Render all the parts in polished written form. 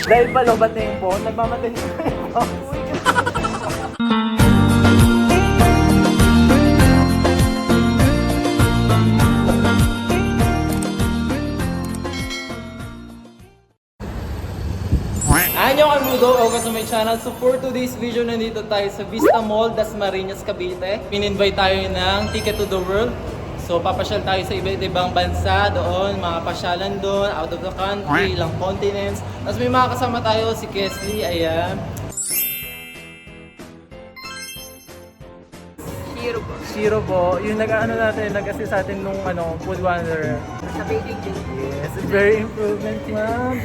Dahil pa lobat na yung phone, nagmamatay na yung phone. Annyeong amigo, welcome to my channel. So for today's video, nandito tayo sa Vista Mall, Dasmariñas, Cavite. Pin-invite tayo ng Ticket to the World. So papasyal tayo sa iba't ibang bansa doon, mga pasyalan doon, out of the country, ilang continents. Tapos may mga kasama tayo, si Kesley, ayan. Shiro po, yung nag-ano natin, nag-assist sa atin nung Food Wanderer. Sa baking day. Yes, very improvement, ma'am.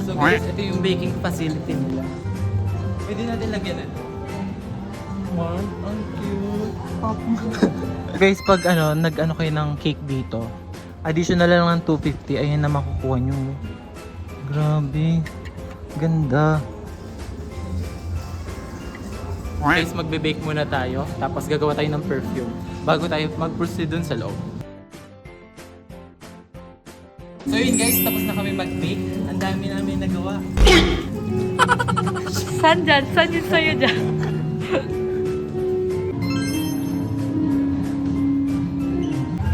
So guys, ito yung baking facility nila. Pwede natin lagyan ito. Wow, ang cute. Guys, pag nag-ano kayo ng cake dito, additional lang ng 250, ayun na makukuha nyo. Grabe, ganda. Guys, magbe-bake muna tayo, tapos gagawa tayo ng perfume bago tayo mag-proceed dun sa loob. So yun guys, tapos na kami mag-bake. Ang dami namin nagawa. Saan dyan? Saan yun sa'yo dyan?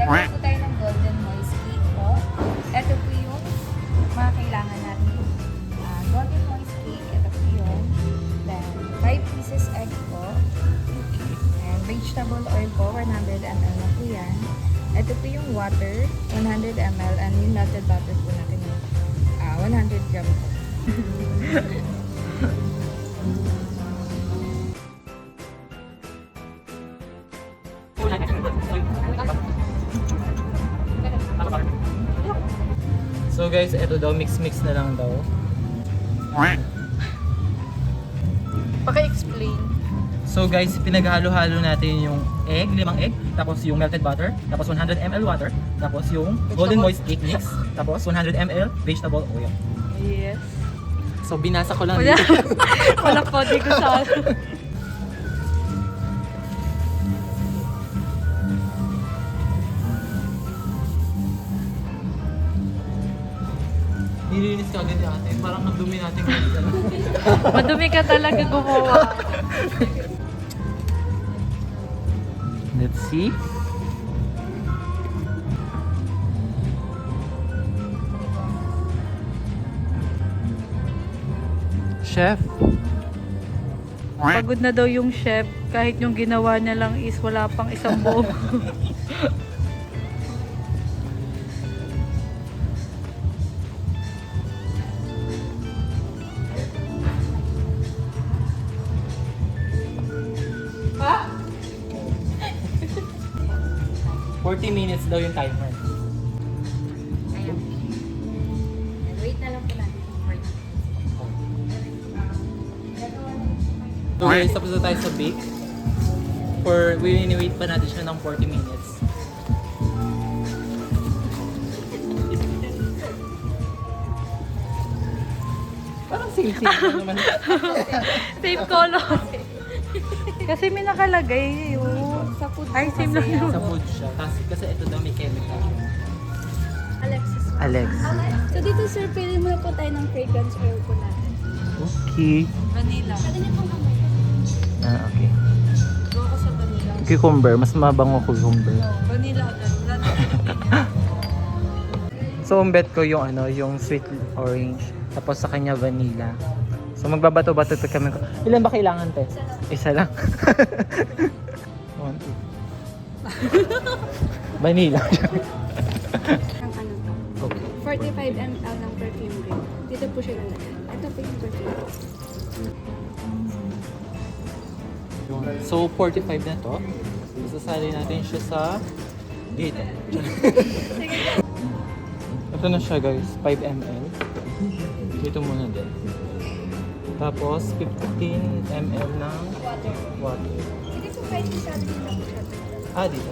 Gagawin po tayo ng golden moist cake po. Ito po yung mga kailangan natin. Golden moist cake, ito po yun. Then, 5 pieces egg po. And vegetable oil po, 100 ml na po yan. Ito po yung water, 100 ml. And yung melted butter po natin yung 100 gram po. So guys, ito daw, mix-mix na lang daw. Paki-explain. So guys, pinaghalo-halo natin yung egg, 5 egg, tapos yung melted butter, tapos 100 ml water, tapos yung golden moist cake mix, tapos 100 ml vegetable oil. Yes. So binasa ko lang Wala. dito. Wala po, di ko sa Nilinis ka agad ate, parang ang dumi natin ngayon. Madumi ka talaga gumawa. Let's see. Chef. Pagod na daw yung chef. Kahit yung ginawa niya lang is wala pang isang buo. Ha? 40 minutes daw yung timer. Ayan. And wait na lang po natin. So guys, tapos na tayo sa bake. Wini-wait pa natin siya ng 40 minutes. Parang same-same naman. Same color. Kasi may nakalagay yun. Sa food Ay, po same kasi lang yan. yun. Sa food siya. Kasi ito daw may chemical. Alexis. Alex. So dito sir, pili muna po tayo ng fragrance oil po natin. Okay. Vanilla. Pwede niyo pong amoy. Okay. Go ko sa vanilla. Cucumber. Mas mabango cucumber. Vanilla agad. Wala na. So, ang bet ko yung yung sweet orange. Tapos sa kanya vanilla. So, magbabato-bato to kami. Ilan ba kailangan, te? Isa lang. 1, 2. Vanilla. Ang ano to? Okay. 45 ml ng perfume rin. Dito po siya lalagay. Ito po yung perfume. So, 45 na to. Isasali natin siya sa dito. Ito na siya guys, 5 ml. Dito muna din. Tapos, 15 ml ng water. Sige po, kahit isa dito po siya. Dito.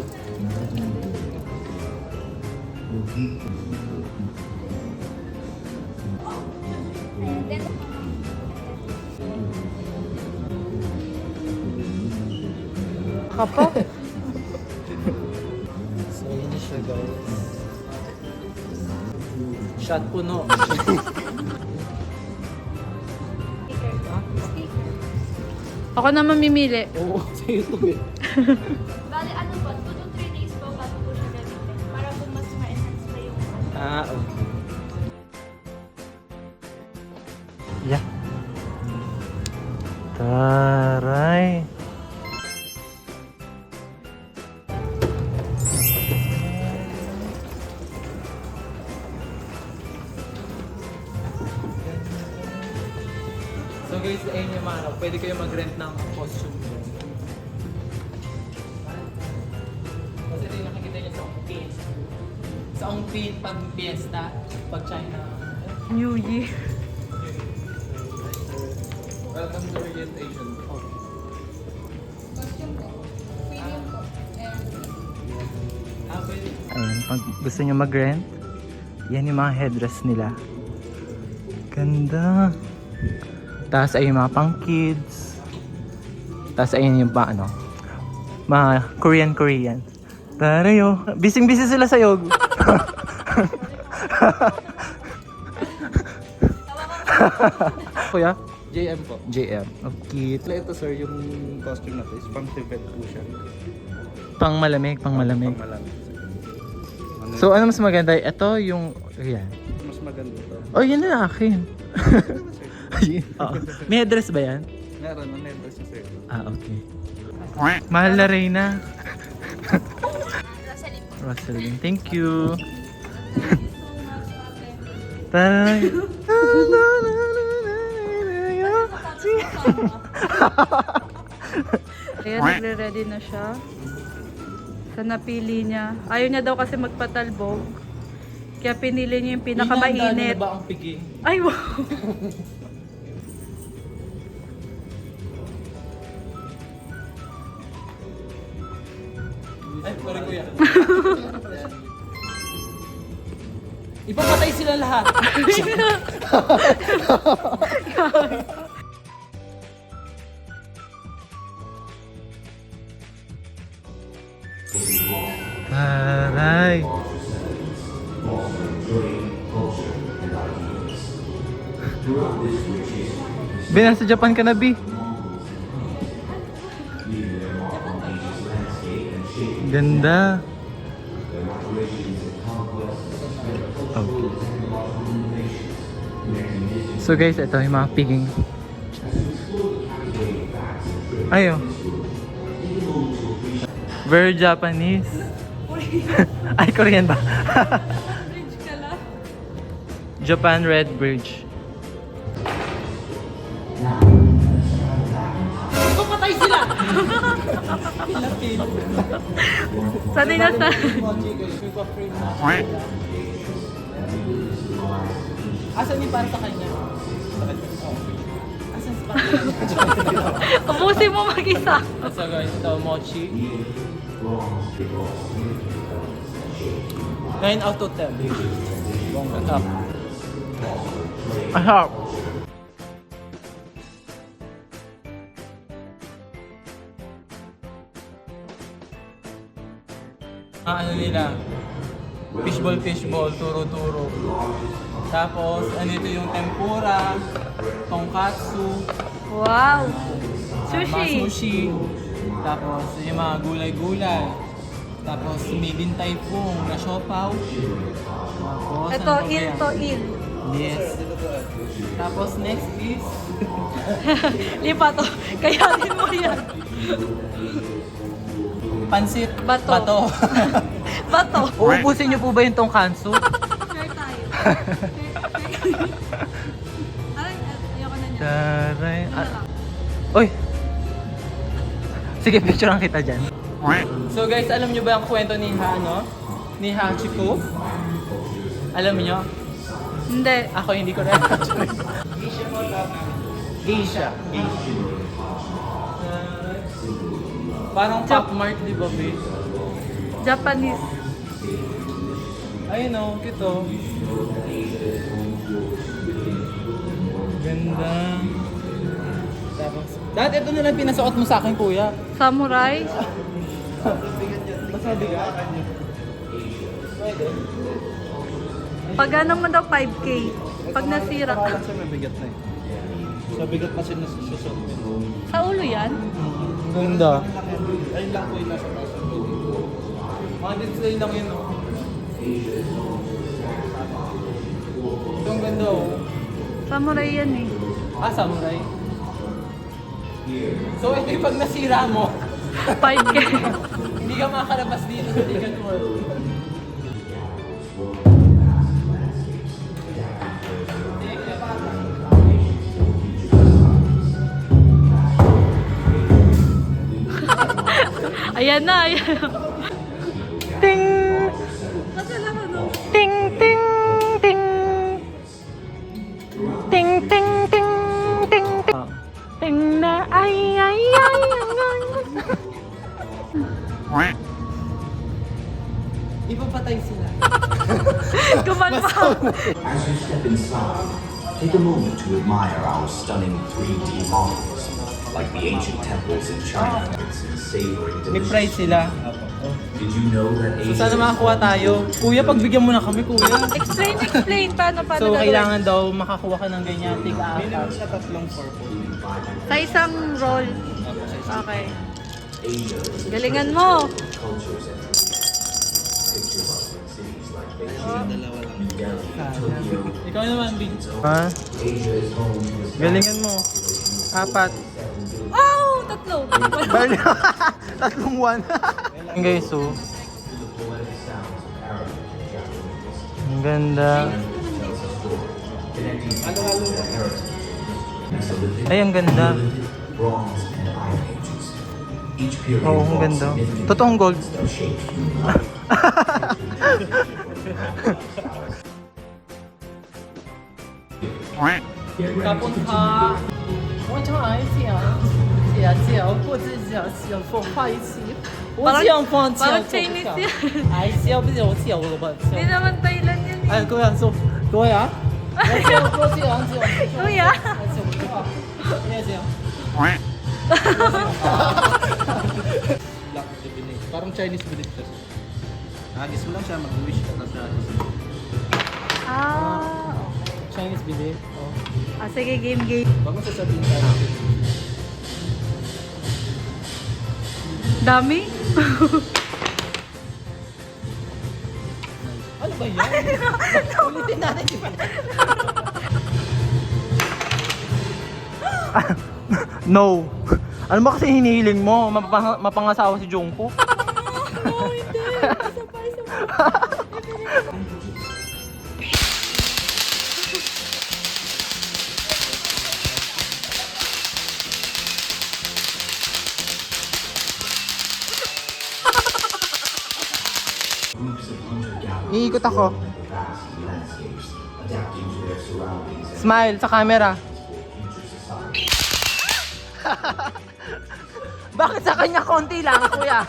And then, Kapa? So, yun na siya guys. Shot puno. sticker. Sticker. Ako na mamimili. Oo, sa YouTube eh. Bale, ano po, 2 to 3 days po bago po siya gamitin. Para po mas ma-enhance pa yung Ah, okay. Yeah. Taray. So guys, ayun yung mga ano, pwede kayo mag-rent ng costume dyan. Kasi ito yung nakikita niyo sa Ongpin. Sa Ongpin, pag fiesta, pag China. New Year. Welcome to orientation. costume po. Premium po. And Ayun, pag gusto nyo mag-rent, yan yung mga headdress nila. Ganda. Tapos ay yung mga pang kids. Tapos ayun yung ano, mga Korean. Tarayo. Bising-busy sila sa yog. Kuya? JM po. JM. Okay. Ito sir, yung costume natin is pang tibet po siya. Pang malamig. Pang malamig. Ano So ano mas maganda? Ito yung... Ayan. mas maganda to? Oh, yun na akin. Sir, Ayun. Oo. May address ba yan? meron na never sa sir. Ah, okay. Mahal na Reyna. Rosalie po. Rosaline, thank you. Thank you so much, Ate. Taray. Ayan, nagre-ready na siya. Sa napili niya. Ayaw niya daw kasi magpatalbog. Kaya pinili niya yung pinakamainit. ba ang piging? Ay, wow! Ay, sorry kuya. Ipapatay sila lahat. Taray. Bi, nasa Japan ka na, Bi. Ganda. Okay. So guys, ito yung mga piging. Ayo. Very Japanese. Ay, Korean ba? Japan Red Bridge. Ipapatay sila! Sanay na sa... Asan yung para sa kanya? Asan si para? Ubusin mo mag-isa. So guys, ito mochi. 9 out of 10. Ang top. Ahap. Ano nila? Fishball, turo-turo. Tapos, ano ito yung tempura, tonkatsu, Wow! mga Sushi! sushi. Tapos, yung mga gulay-gulay. Tapos, may bintay pong na siopaw. Tapos, Ito, ano pa il ba yan? to il. Yes. Tapos, next is Lipa to. Kaya din mo yan. pansit. Bato. Bato. Uubusin niyo po ba yung tonkatsu? Share tayo. Ay, ayoko na niya. Taray. Ito na lang. Uy! Sige, picturean kita dyan. So guys, alam nyo ba ang kwento ni Ni Hachiko? Alam nyo? Hindi. Ako hindi ko rin. Asia. Parang Pop Mart, di ba, babe? Japanese. Ayun o, cute o. Ganda. Tapos, dati ito na lang pinasuot mo sa akin, kuya. Samurai. Basta bigat. Pwede. Pag ano mo daw 5K. Pag nasira. Parang siya mabigat na eh. Sa bigat kasi na susunod. Sa ulo yan? Ganda. Ayun lang po yung nasa taas. Mga display lang yun o. Ito ang ganda o. Samurai yan eh. Ah, samurai. So ito yung pag nasira mo, 5K. hindi ka makakalabas dito sa Ligan World. Ayan na, ayan. Ting! Ting, ting, ting. Ting, ting, ting, ting, ting. Ting na, ay, ay, ay, ay. Ipapatay sila. Kumalma. As you step inside, take a moment to admire our stunning 3D models, like the ancient temples in China, and savoring May price delicious. sila. Did you know that So Asia sana is makakuha tayo. Kuya, pagbigyan mo na kami, kuya. Explain. Paano So gagawin? kailangan daw makakuha ka ng ganyan. Tig-apat. Minimum sa tatlong purple. Sa isang roll. Okay. Asia is a Galingan mo. cultures and picture bustling cities like Beijing, New Delhi, Tokyo. Ikaw naman, Big. Ha? Asia is home to Galingan mo. Apat. Oh, tatlo. Tatlong one. Guys, so. Ang ganda. Ay, ang ganda. bronze and iron ages. Each period Oo, ang brought ganda. significant Totoong gold. of shape. 大崩塌，我叫爱笑，笑不知笑，笑说坏气。我这样放弃，parang Chinese yan. 爱笑不是我笑我吧？ Hindi naman Thailand yan eh.哎，各位说，各位啊，笑过去啊，笑。 Kuya. Black divinity. Parang Chinese belief kasi. Agis mo lang siya, mag-wish ka na siya. Ah. Chinese belief. Oh. Ah, sige, game. Huwag mo sasabihin tayo. Dami? Ano ba yan? Ulitin natin. No. Ano ba kasi hinihiling mo? Mapangasawa si Jungkook? No, hindi. Isa pa. Groups of hunter-gatherers Iikot ako. roam the vast landscapes, adapting to their surroundings and Smile sa camera. future society. Bakit sa kanya konti lang, kuya?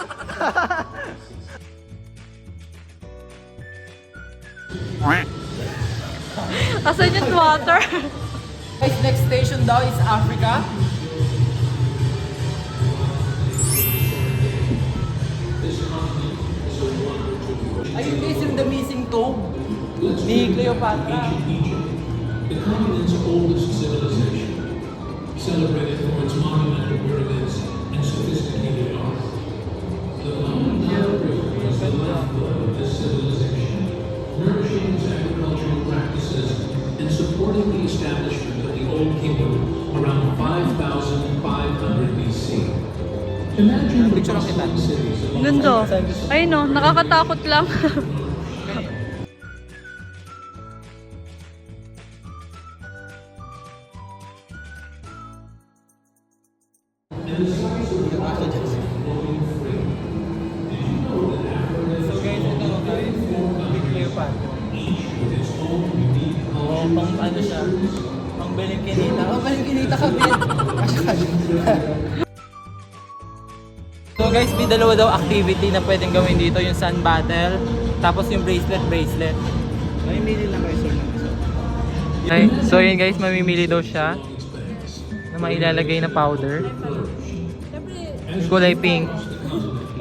Asan yung water? Guys, next station daw is Africa. Ayun guys, yung the missing tomb ni Cleopatra. The continent's oldest civilization, celebrated for its monumental pyramids and sophisticated art. The Mount Nile was the lifeblood of this civilization, nourishing its agricultural practices and supporting the establishment of the Old Kingdom around 5,500 BC. Imagine the bustling cities of Ganda. Ay no, nakakatakot lang. So guys, ito guys, ni Cleopatra. Oh, pang ano siya? Pang Beling Kinita. Oh, Beling Kinita ka, Ben. So guys, may dalawa daw activity na pwedeng gawin dito, yung sun battle Tapos yung bracelet. Namimili lang kayo sir ng isa. Okay, so yun guys, mamimili daw siya na mailalagay na powder. Kulay pink.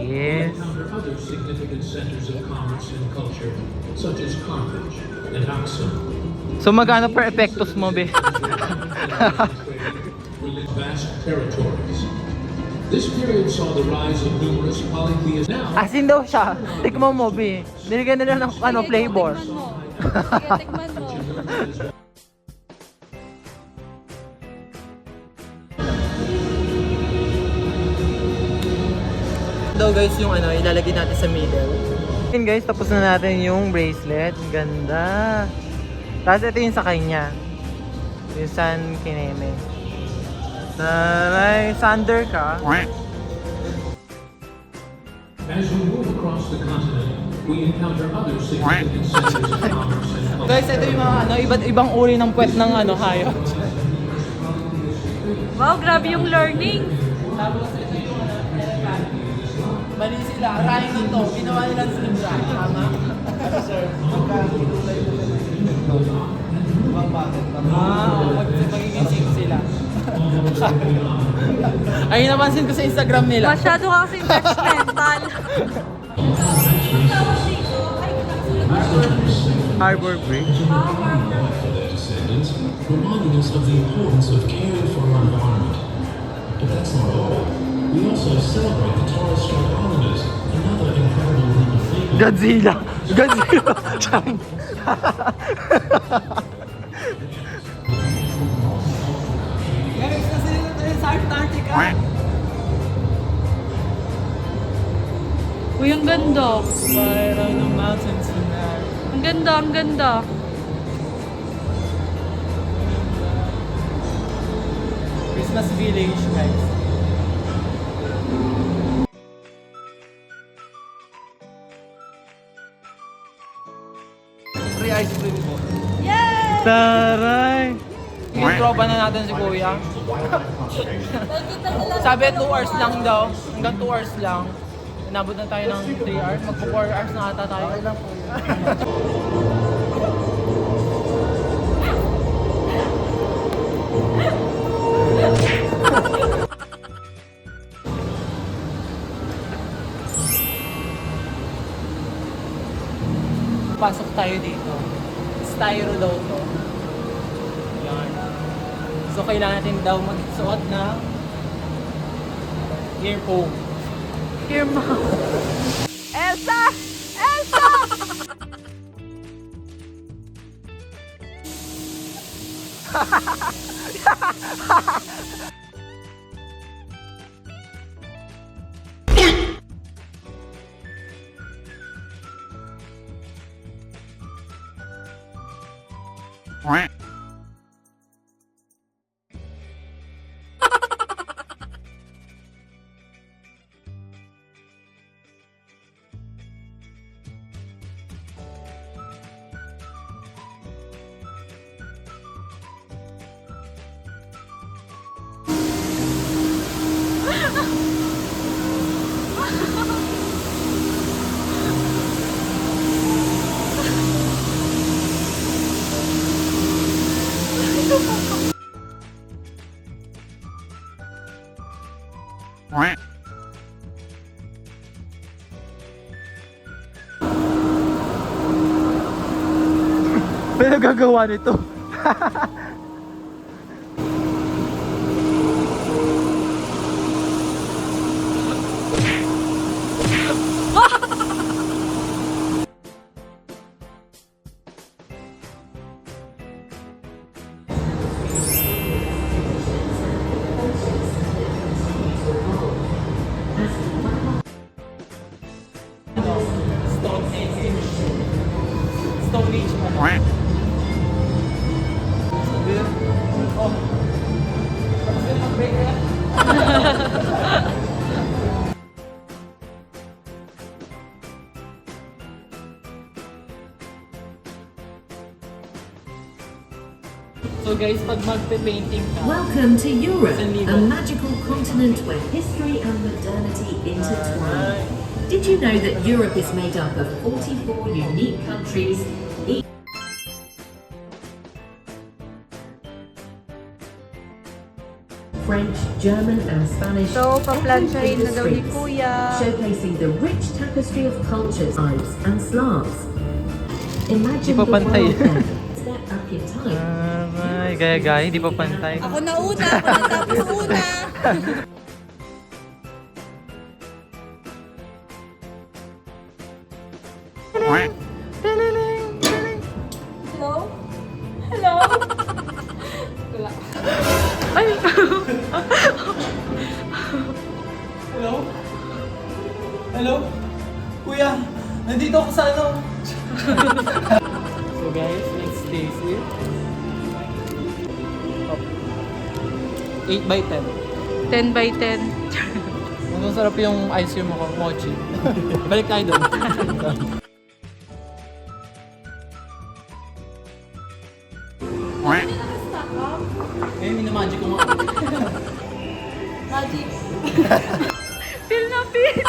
Yes. Encounter other significant centers of commerce and culture, such as Carthage and Axum. So magkano per epektos mo, be? Vast territories. This period saw the rise of numerous polytheists. Now, Asin daw siya. Tikman mo, be. Binigyan nila ng flavor. Tikman mo. Sige, tikman mo. Daw guys yung ilalagay natin sa middle. Yun guys, tapos na natin yung bracelet. Ang ganda. Tapos ito yung sa kanya. Yung San Kineme. Taray, sander ka. as we move across the continent, we encounter other significant centers of commerce and culture. Guys, ito yung mga iba't ibang uri ng puwet ng hayop. Wow, grabe yung learning. Tapos ito yung mali sila. Rayong nito. Ginawa nila sa libra. Tama? Sir, magkakulay po sa ibang bakit? Magiging sing sila. Ay, napansin ko sa Instagram nila. Masyado ka kasing judgmental. Harbor Bridge. For their descendants, reminding us of the importance of caring for our environment. But that's not all. We also celebrate the Torres Strait Islanders, another incredible group of people. Godzilla. Godzilla. Guys, nasa dito tayo sa Antarctica. Uy, ang ganda. Mayroon ng mountains na. Ang ganda, ang ganda. Christmas village, guys. Free ice cream po. Yay! Taray! Yung tropa na natin si Kuya. Sabi 2 hours lang daw. Hanggang 2 hours lang. Inabot na tayo ng 3 hours. Magpo 4 hours na ata tayo. Okay lang po. Pasok tayo dito. Styro daw to. Yan. So kailangan natin daw magsuot ng earphone. Here, mom. Elsa! Elsa! Pero gagawa nito. Stonehenge pa. Oh. Tapos yun, mag-break na. So guys, pag magpe-painting ka, Welcome to Europe, San a Libo. magical continent where history and modernity intertwine. Did you know that Europe is made up of 44 unique countries? French, German, and Spanish. So, paplansyahin na daw ni Streets, Kuya. showcasing the rich tapestry of cultures, Ives, and Slavs. Imagine Di pa the pantay. world then. Step up your time. Ay, gaya-gaya, hindi pa pantay. Ako na una, ako natapos una. Hello? Hello? Ay! Hello? Hello? Kuya, nandito ako sa ano. So guys, next Stacy. 8 by 10. 10 by 10. Ang sarap yung ice cream mo, mochi. Balik tayo doon. Eh, minamagic ko nga. Magic. Feel na feel!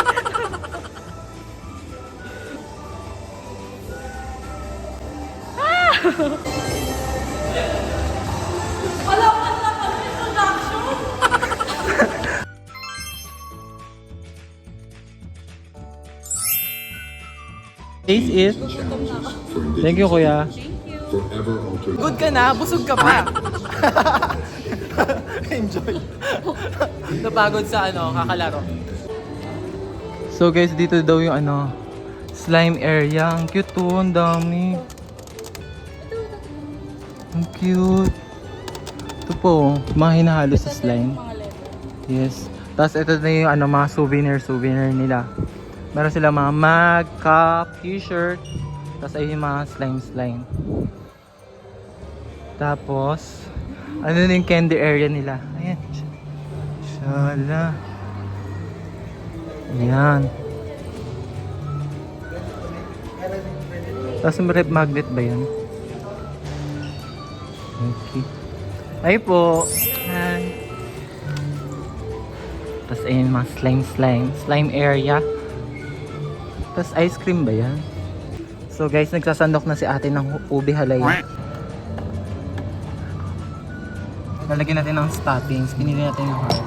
Taste it. Thank you, kuya. Good ka na, busog ka pa. Enjoy. Napagod sa ano, kakalaro. So guys, dito daw yung ano, slime area. Ang cute to, ang dami. Ang cute. Ito po, mga hinahalo sa slime. Yes. Tapos ito na yung ano, mga souvenir nila. Meron sila mga mug, cup, t-shirt. Tapos ayun yung mga slime. Tapos, ano na yung candy area nila. Ayan. Shala. Ayan. Tapos may rep magnet ba yan? Okay. Ay po. Hi. Tapos ayun mga slime area. Tapos ice cream ba yan? So guys, nagsasandok na si ate ng ubi halaya. Lalagyan natin ng toppings. Pinili natin yung heart.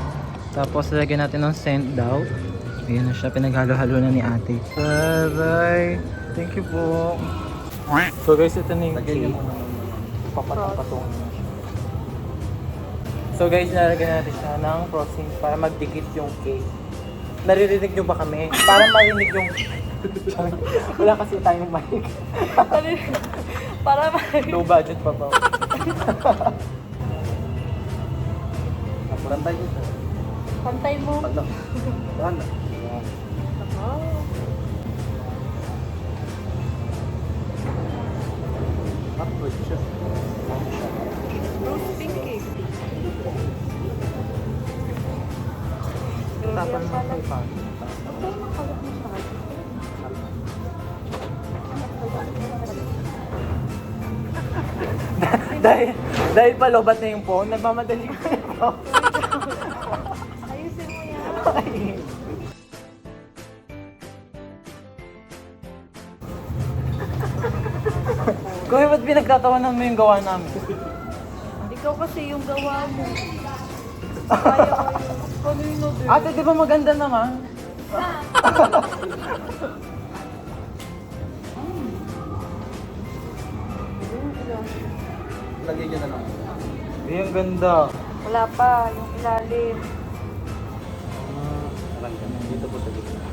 Tapos lalagyan natin ng scent daw. Ayan na siya. Pinaghalo-halo na ni ate. Bye-bye. Thank you po. So guys, ito na yung cake. Papatong-patong. So guys, lalagyan natin siya ng frosting para magdikit yung cake. Naririnig nyo ba kami? Para marinig yung... Wala kasi tayong mic. Para Low budget pa ba? Pantay dito. pantay mo. Wala. Upward siya. Rose pink eh. Tapos matay pa. dahil pa lobat na yung phone, nagmamadali ko yung phone. Ayusin mo yan. Kuya, ba't pinagtatawanan mo yung gawa namin? Ikaw kasi yung gawa mo. Kaya ko yun. Kanino din? Ate, di ba maganda naman? Lagay niya na lang. Hindi, ang ganda. Wala pa, yung ilalim. Dito po sa gitna.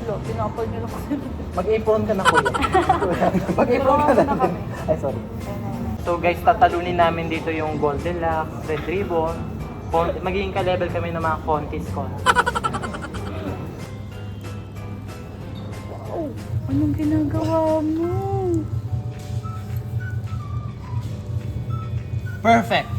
Lo, pinapal niyo lang kasi. Mag-apron ka na, kuya. Mag-apron ka na. Ay, sorry. So guys, tatalunin namin dito yung Goldilocks, Red Ribbon. Magiging ka-level kami ng mga contest. Wow, anong ginagawa mo? Perfect!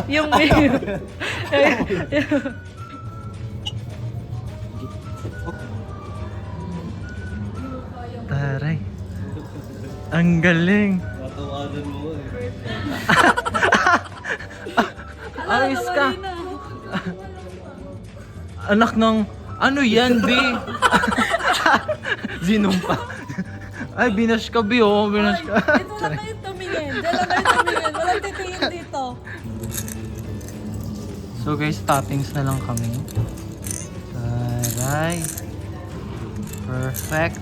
Yung Ang galing. Matawanan mo eh. Ayos ka. Anak ng... Ano yan, B? Zinumpa. Ay, binash ka, B, oh. Binash ka. Ito lang kayo tumingin. Diyan lang kayo tumingin. Walang titingin dito. So guys, toppings na lang kami. Taray. Perfect.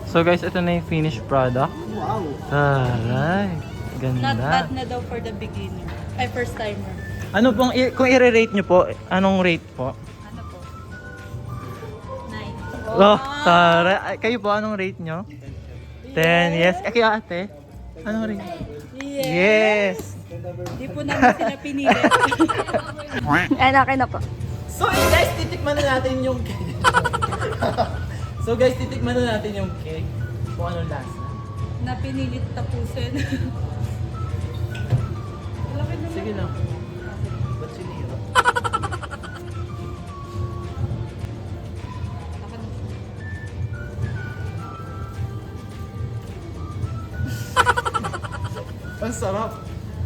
So guys, ito na yung finished product. Wow! Taray. Not Ganda. bad na daw for the beginner. Ay, first timer. Ano pong, kung i-rate nyo po, anong rate po? Ano po? 9. Oh, taray. Ay, kayo po, anong rate nyo? 10, yes. Eh, kayo ate? Anong rate? Yes! Di po namin sila pinili. Ay, okay na po. So guys, titikman na natin yung cake. So guys, titikman na natin yung cake. Kung anong lasa. Na pinilit tapusin. Malaki naman. Sige lang. Ba't sinira? Ang sarap.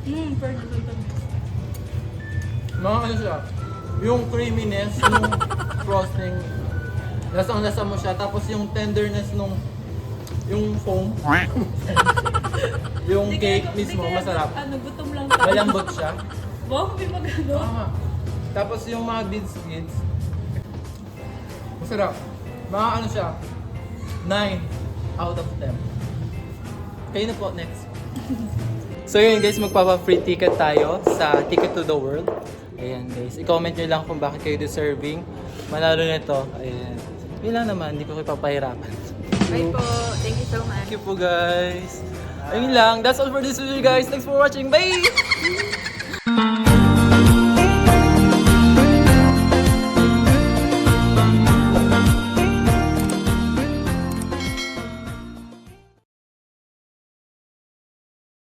Pwede ito. Mga ano siya, yung creaminess, yung frosting, lasang-lasa mo siya, tapos yung tenderness nung yung foam, yung cake mismo, masarap. Ano, gutom lang tayo. Malambot siya. Wow, may magano. Tama. Tapos yung mga beads, masarap. Mga ano siya, 9 out of 10. Kayo na po, next. So yun guys, magpapa-free ticket tayo sa Ticket to the World. Ayan guys, i-comment nyo lang kung bakit kayo deserving manalo nito. Ayan. Yun lang naman, hindi ko kayo papahirapan. Bye po. Thank you so much. Thank you po guys. Ayun lang, that's all for this video guys. Thanks for watching. Bye!